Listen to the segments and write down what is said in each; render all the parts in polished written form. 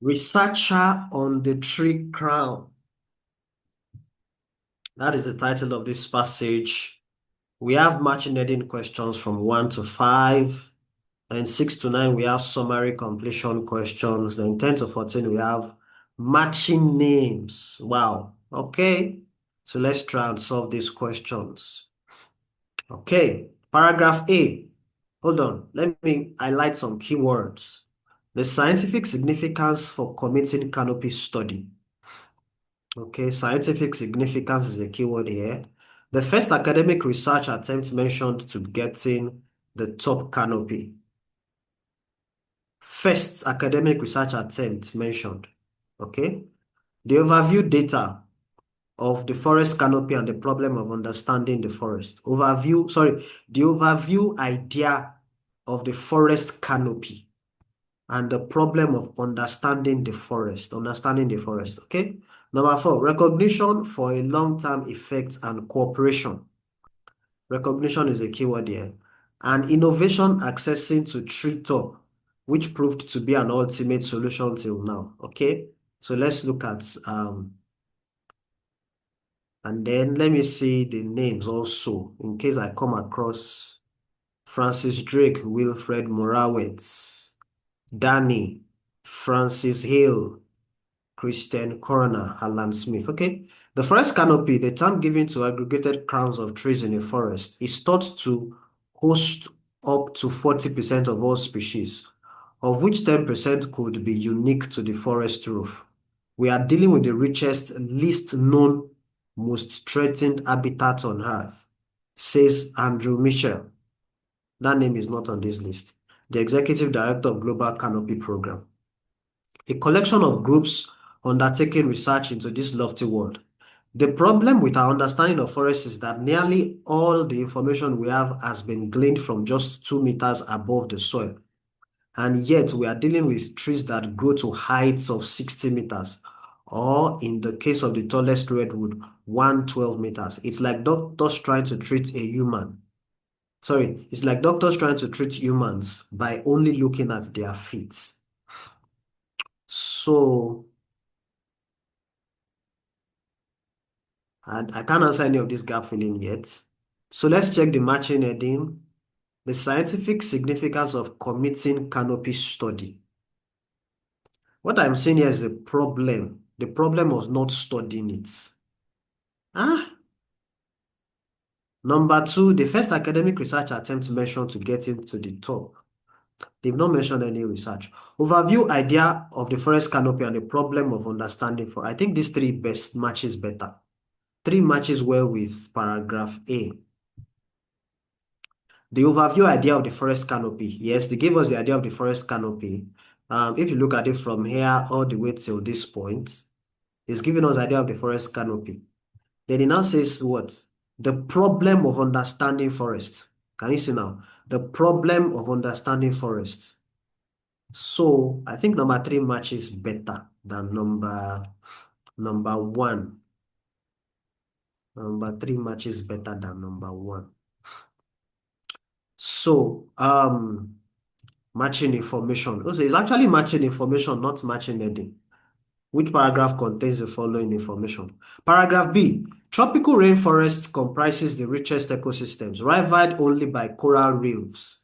Researcher on the tree crown. That is the title of this passage. We have matching heading questions from 1 to 5. And 6 to 9, we have summary completion questions. Then 10 to 14, we have matching names. Wow. Okay. So let's try and solve these questions. Okay. Paragraph A. Hold on. Let me highlight some keywords. The scientific significance for committing canopy study. Okay, scientific significance is a keyword here. The first academic research attempt mentioned to getting the top canopy. First academic research attempt mentioned. Okay. The overview data of the forest canopy and the problem of understanding the forest. The overview idea of the forest canopy and the problem of understanding the forest. Okay. Number 4, recognition for a long-term effect and cooperation. Recognition is a keyword here. And innovation accessing to treetop, which proved to be an ultimate solution till now. Okay, so let's look at and then let me see the names also in case I come across Francis Drake, Wilfred Morawitz, Danny, Francis Hill, Christian Coroner, Alan Smith. Okay. The forest canopy, the term given to aggregated crowns of trees in a forest, is thought to host up to 40% of all species, of which 10% could be unique to the forest roof. We are dealing with the richest, least known, most threatened habitat on Earth, says Andrew Mitchell. That name is not on this list. The Executive Director of Global Canopy Program. A collection of groups undertaking research into this lofty world. The problem with our understanding of forests is that nearly all the information we have has been gleaned from just 2 meters above the soil. And yet we are dealing with trees that grow to heights of 60 meters, or in the case of the tallest redwood, 112 meters. It's like doctors trying to treat a human. Sorry, it's like doctors trying to treat humans by only looking at their feet. So, and I can't answer any of this gap filling yet. So let's check the matching heading. The scientific significance of committing canopy study. What I'm saying here is the problem. The problem was not studying it. Ah. Number 2, the first academic research attempt mentioned to get into the top. They've not mentioned any research. Overview idea of the forest canopy and the problem of understanding for. I think these 3 best matches better. 3 matches well with paragraph A. The overview idea of the forest canopy. Yes, they gave us the idea of the forest canopy. If you look at it from here all the way till this point, it's giving us the idea of the forest canopy. Then it now says what? The problem of understanding forest. Can you see now? The problem of understanding forest. So I think number 3 matches better than number 1. Number 3 matches better than number 1. So matching information. Also, it's actually matching information, not matching heading. Which paragraph contains the following information? Paragraph B. Tropical rainforest comprises the richest ecosystems, rivaled only by coral reefs.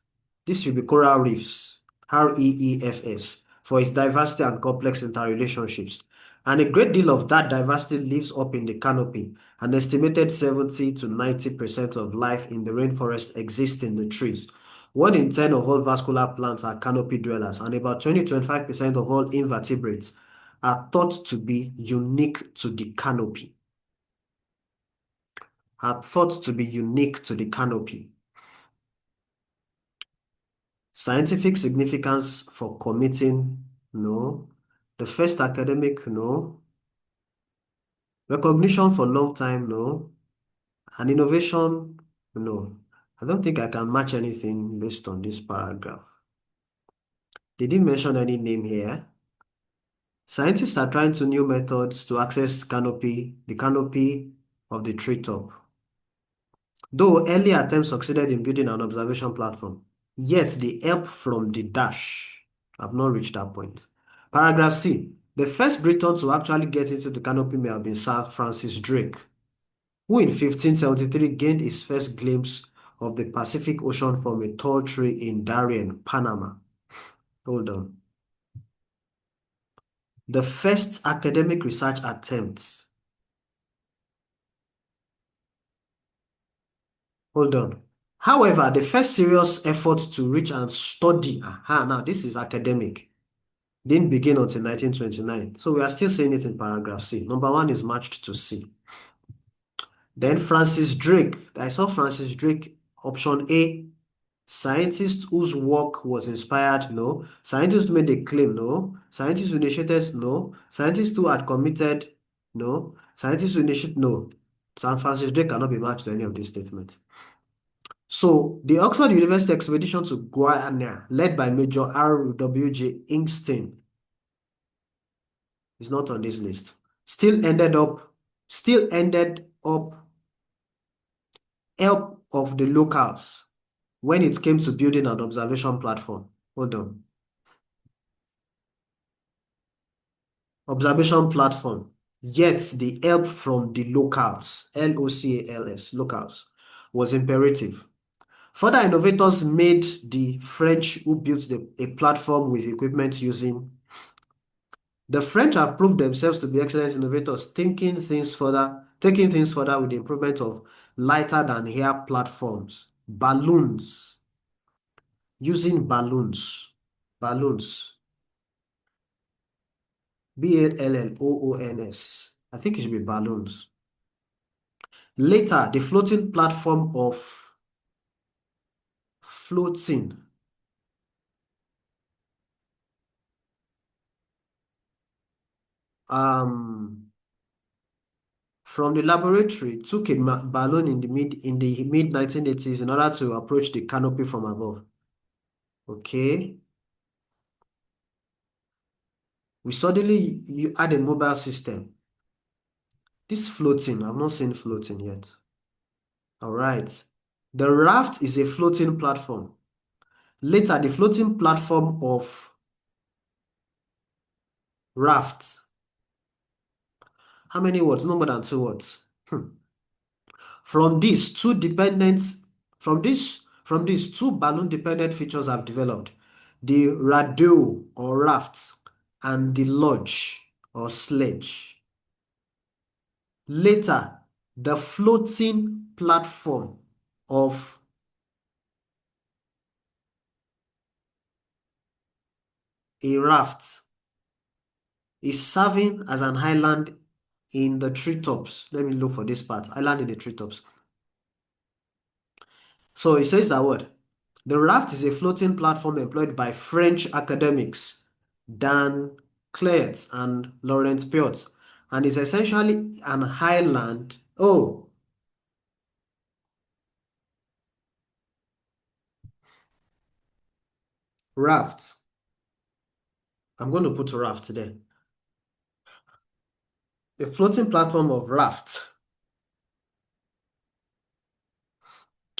This should be coral reefs, REEFS, for its diversity and complex interrelationships. And a great deal of that diversity lives up in the canopy. An estimated 70 to 90% of life in the rainforest exists in the trees. 1 in 10 of all vascular plants are canopy dwellers, and about 20-25% of all invertebrates are thought to be unique to the canopy. Scientific significance for committing, no. The first academic, no. Recognition for long time, no. And innovation, no. I don't think I can match anything based on this paragraph. They didn't mention any name here. Scientists are trying to new methods to access the canopy of the treetop. Though early attempts succeeded in building an observation platform, yet the help from the dash have not reached that point. Paragraph C. The first Briton to actually get into the canopy may have been Sir Francis Drake, who in 1573 gained his first glimpse of the Pacific Ocean from a tall tree in Darien, Panama. Hold on. The first academic research attempt. Hold on. However, the first serious effort to reach and study, now this is academic, didn't begin until 1929. So we are still saying it in paragraph C. Number one is matched to C. Then Francis Drake. I saw Francis Drake, option A. Scientists whose work was inspired, no. Scientists who made a claim, no. Scientists who initiated, no. Scientists who had committed, no. Scientists who initiated, no. San Francis Drake cannot be matched to any of these statements. So, the Oxford University expedition to Guyana, led by Major R.W.J. Inkstein, is not on this list. Still ended up help of the locals when it came to building an observation platform. Hold on. Observation platform. Yet the help from the locals, LOCALS, locals, was imperative. Further innovators made the French who built a platform with equipment using. The French have proved themselves to be excellent innovators, taking things further with the improvement of lighter than air platforms, balloons, using balloons, BALLOONS. I think it should be balloons. Later, the floating platform of floating. From the laboratory took a balloon in the mid 1980s in order to approach the canopy from above. Okay. We suddenly you add a mobile system. This floating, I've not seen floating yet. All right. The raft is a floating platform. Later, the floating platform of raft. How many words? No more than 2 words. From these two two balloon dependent features have developed. The radio or raft and the lodge or sledge. Later, the floating platform of a raft is serving as an island in the treetops. Let me look for this part. Island in the treetops. So it says that word. The raft is a floating platform employed by French academics Dan Clertz and Laurent Piot, and is essentially an island. Oh, raft. I'm going to put a raft there. A floating platform of raft.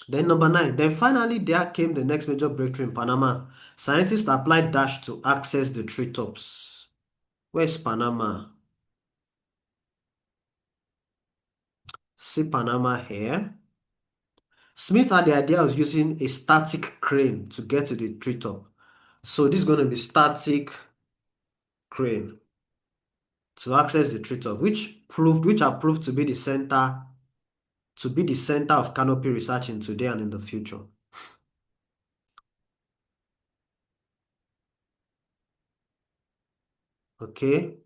Then number 9. Then finally there came the next major breakthrough in Panama. Scientists applied dash to access the treetops. Where's Panama? See Panama here. Smith had the idea of using a static crane to get to the treetop. So this is going to be static crane to access the treetop, which are proved to be the center of canopy research in today and in the future. Okay,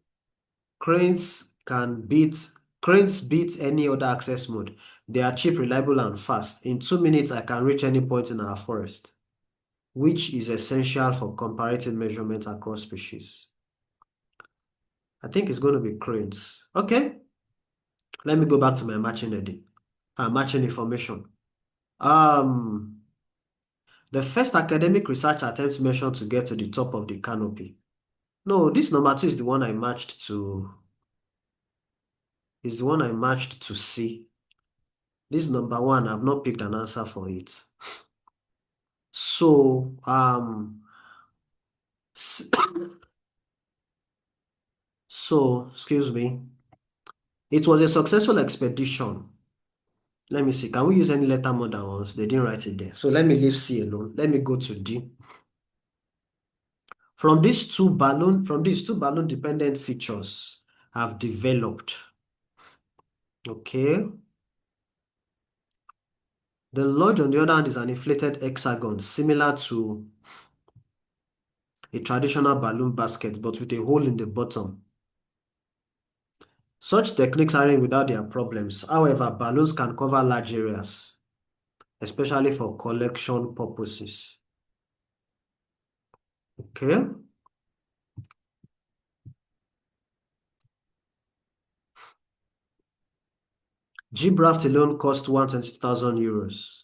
cranes beat any other access mode. They are cheap, reliable, and fast. In 2 minutes, I can reach any point in our forest, which is essential for comparative measurement across species. I think it's going to be cranes. Okay, let me go back to my matching information. The first academic research attempts mentioned to get to the top of the canopy. No, this number 2 is the one I matched to. Is the one I matched to C. This number 1, I've not picked an answer for it. So So, excuse me. It was a successful expedition. Let me see. Can we use any letter more than once? They didn't write it there. So let me leave C alone. Let me go to D. From these two balloon dependent features have developed. Okay. The lodge, on the other hand, is an inflated hexagon similar to a traditional balloon basket, but with a hole in the bottom. Such techniques aren't without their problems. However, balloons can cover large areas, especially for collection purposes. Okay. G-Braft alone cost 120,000 euros.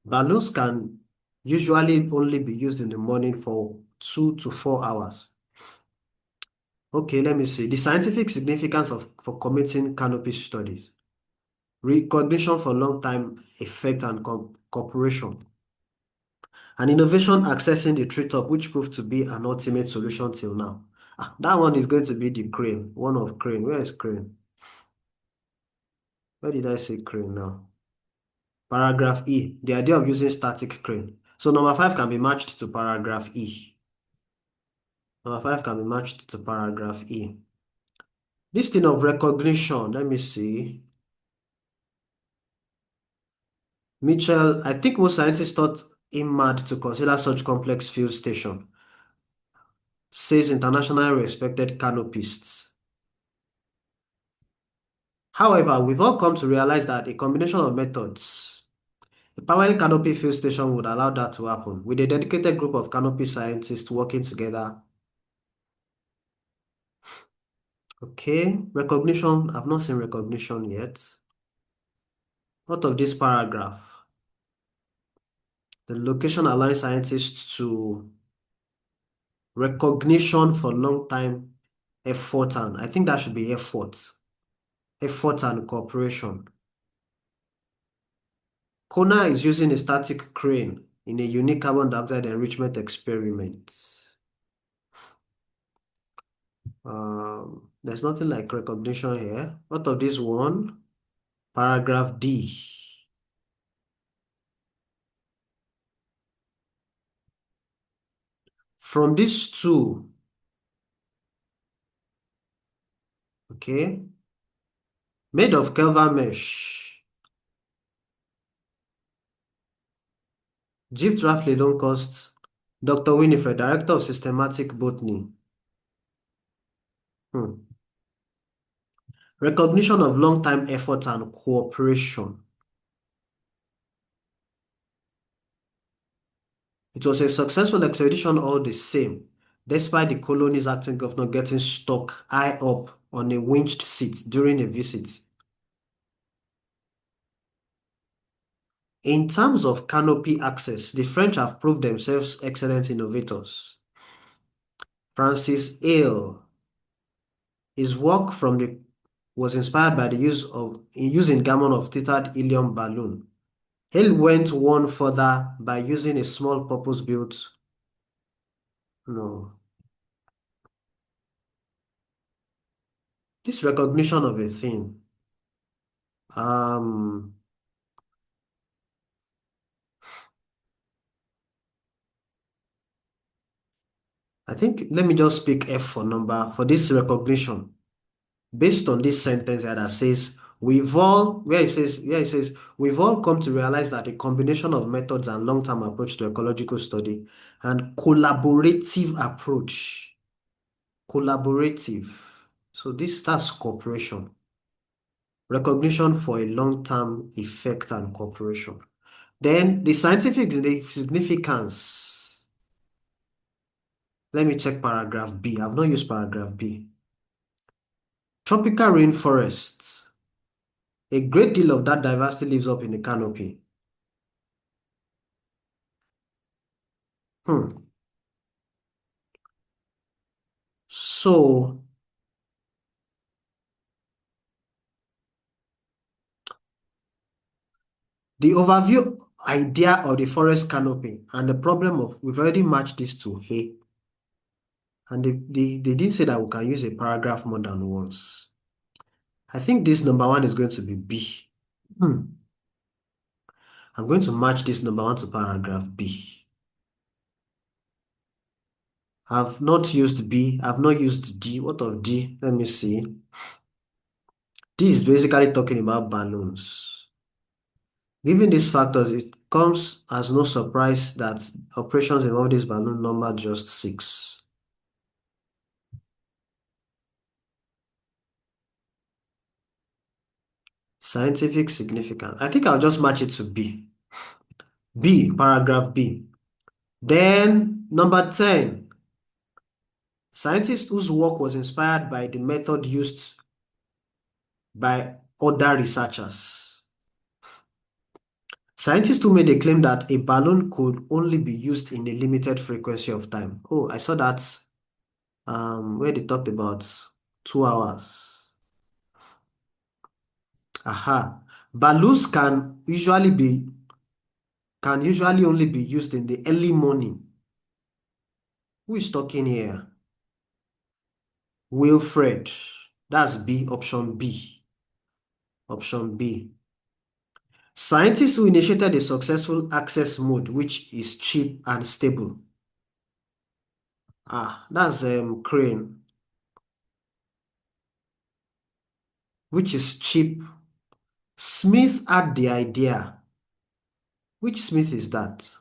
Balloons can usually only be used in the morning for 2 to 4 hours. Okay, let me see. The scientific significance for committing canopy studies. Recognition for long-time effect and cooperation. An innovation accessing the treetop, which proved to be an ultimate solution till now. That one is going to be the crane. One of crane. Where is crane? Where did I say crane now? Paragraph E. The idea of using static crane. So number 5 can be matched to paragraph E. Number 5 can be matched to paragraph E. This thing of recognition, let me see. Mitchell, I think most scientists thought him mad to consider such complex field station, says internationally respected canopists. However, we've all come to realize that a combination of methods, a permanent canopy field station would allow that to happen, with a dedicated group of canopy scientists working together. Okay, recognition, I've not seen recognition yet. Out of this paragraph, the location allows scientists to recognition for long time effort, and I think that should be effort and cooperation. Kona is using a static crane in a unique carbon dioxide enrichment experiment. There's nothing like recognition here. Out of this one, paragraph D. From these two, okay, made of Kelva mesh, Gift roughly don't cost Dr. Winifred, Director of Systematic Botany. Recognition of long-time effort and cooperation. It was a successful expedition all the same, despite the colony's acting governor getting stuck high up on a winched seat during a visit. In terms of canopy access, the French have proved themselves excellent innovators. Francis Hale, his work was inspired by the use in Gammon of tethered helium balloon. Hale went one further by using a small purpose-built, no, this recognition of a thing. Um, I think let me just pick F for this recognition based on this sentence here that says we've all come to realize that a combination of methods and long-term approach to ecological study and collaborative. So that's cooperation. Recognition for a long-term effect and cooperation. Then the scientific significance. Let me check paragraph B. I've not used paragraph B. Tropical rainforests. A great deal of that diversity lives up in the canopy. So the overview idea of the forest canopy and the problem of we've already matched this to hay. And they didn't say that we can use a paragraph more than once. I think this number one is going to be B. Hmm. I'm going to match this number one to paragraph B. I've not used B. I've not used D. What of D? Let me see. D is basically talking about balloons. Given these factors, it comes as no surprise that operations involving this balloon number just six. Scientific significance. I think I'll just match it to B. B, paragraph B. Then number 10, scientists whose work was inspired by the method used by other researchers. Scientists who made a claim that a balloon could only be used in a limited frequency of time. Oh, I saw that where they talked about 2 hours. Aha. Balloons can usually only be used in the early morning. Who is talking here? Wilfred. That's B, option B. Option B. Scientists who initiated a successful access mode which is cheap and stable. That's Crane, which is cheap. Smith had the idea. Which Smith is that?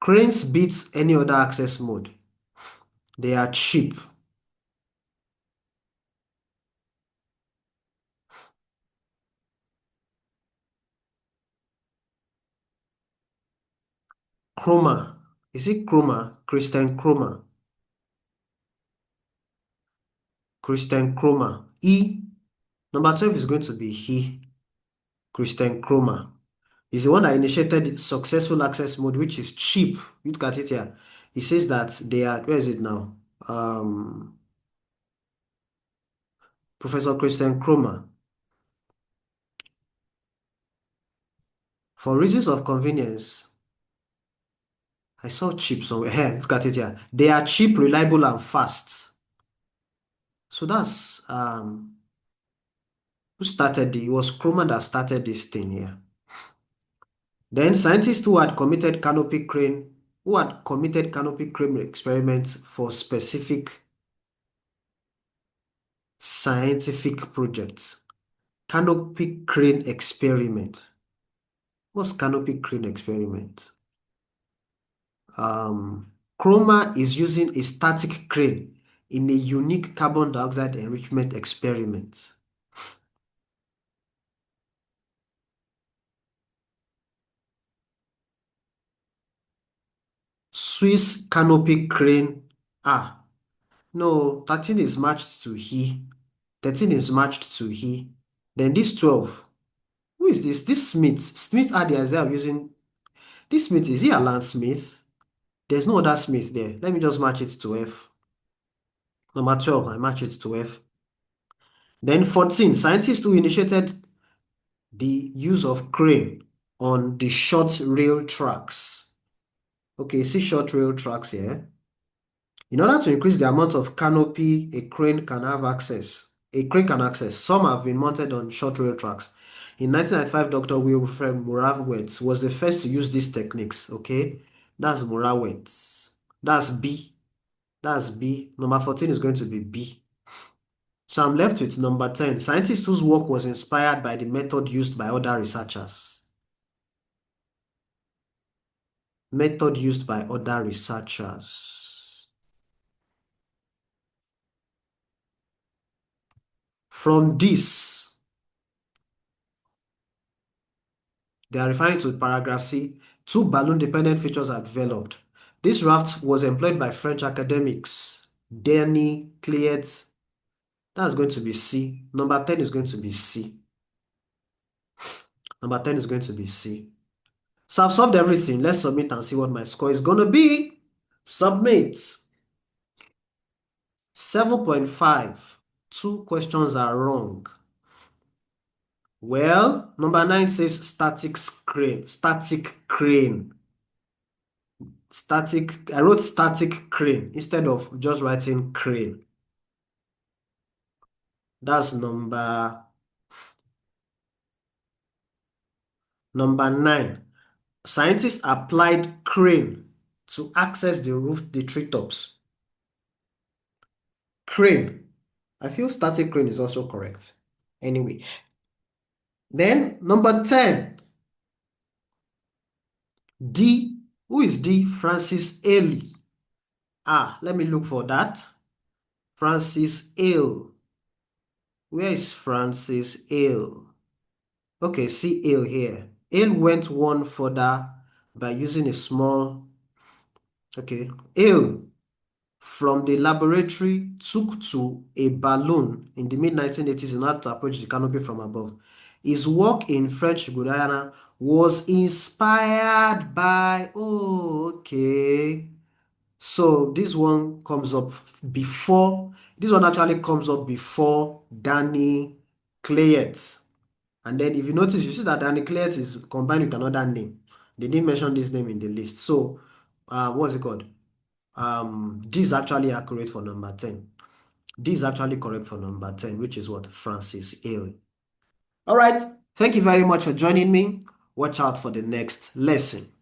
Cranes beats any other access mode. They are cheap. Chroma. Is it Chroma? Christian Chroma. Christian Chroma. E. Number 12 is going to be he. Christian Chroma. Is the one that initiated successful access mode, which is cheap. You look at it here. He says that they are, where is it now? Professor Christian Chroma. For reasons of convenience, I saw cheap somewhere. Here, look at it here. They are cheap, reliable, and fast. So that's who started it was Chroma that started this thing here. Then scientists who had committed canopy crane experiments for specific scientific projects. Canopy crane experiment. What's canopy crane experiment? Chroma is using a static crane in a unique carbon dioxide enrichment experiment. Swiss canopy crane. No, 13 is matched to he. 13 is matched to he. Then this 12. Who is this? This Smith. Smith had the idea of using this Smith. Is he Alan Smith? There's no other Smith there. Let me just match it to F. Number 12, I match it to F. Then 14, scientists who initiated the use of crane on the short rail tracks. Okay, see short rail tracks here. In order to increase the amount of canopy a crane can access, some have been mounted on short rail tracks. In 1995, Dr. Wilfred Morawetz was the first to use these techniques. Okay, that's Morawetz. That's B. That's B. Number 14 is going to be B. So I'm left with number 10. Scientists whose work was inspired by the method used by other researchers. Method used by other researchers. From this, they are referring to paragraph C. Two balloon-dependent features are developed. This raft was employed by French academics. Denis Cliet. That's going to be C. Number 10 is going to be C. Number 10 is going to be C. So I've solved everything. Let's submit and see what my score is going to be. Submit. 7.5. Two questions are wrong. Well, number 9 says static crane. Static crane. Static, I wrote static crane instead of just writing crane. That's number 9. Scientists applied crane to access the roof, the treetops. Crane. I feel static crane is also correct. Anyway, then number 10. D. Who is D? Francis Ailey. Let me look for that. Francis Ale. Where is Francis Ale? Okay, see Ale here. Ale went one further by using a small, okay, Ale from the laboratory took to a balloon in the mid-1980s in order to approach the canopy from above. His work in French Guiana was inspired by, okay. So this one comes up before, this one actually comes up before Danny Clayette. And then if you notice, you see that Danny Clayette is combined with another name. They didn't mention this name in the list. So what's it called? This is actually accurate for number 10. This is actually correct for number 10, which is what? Francis Hale. All right. Thank you very much for joining me. Watch out for the next lesson.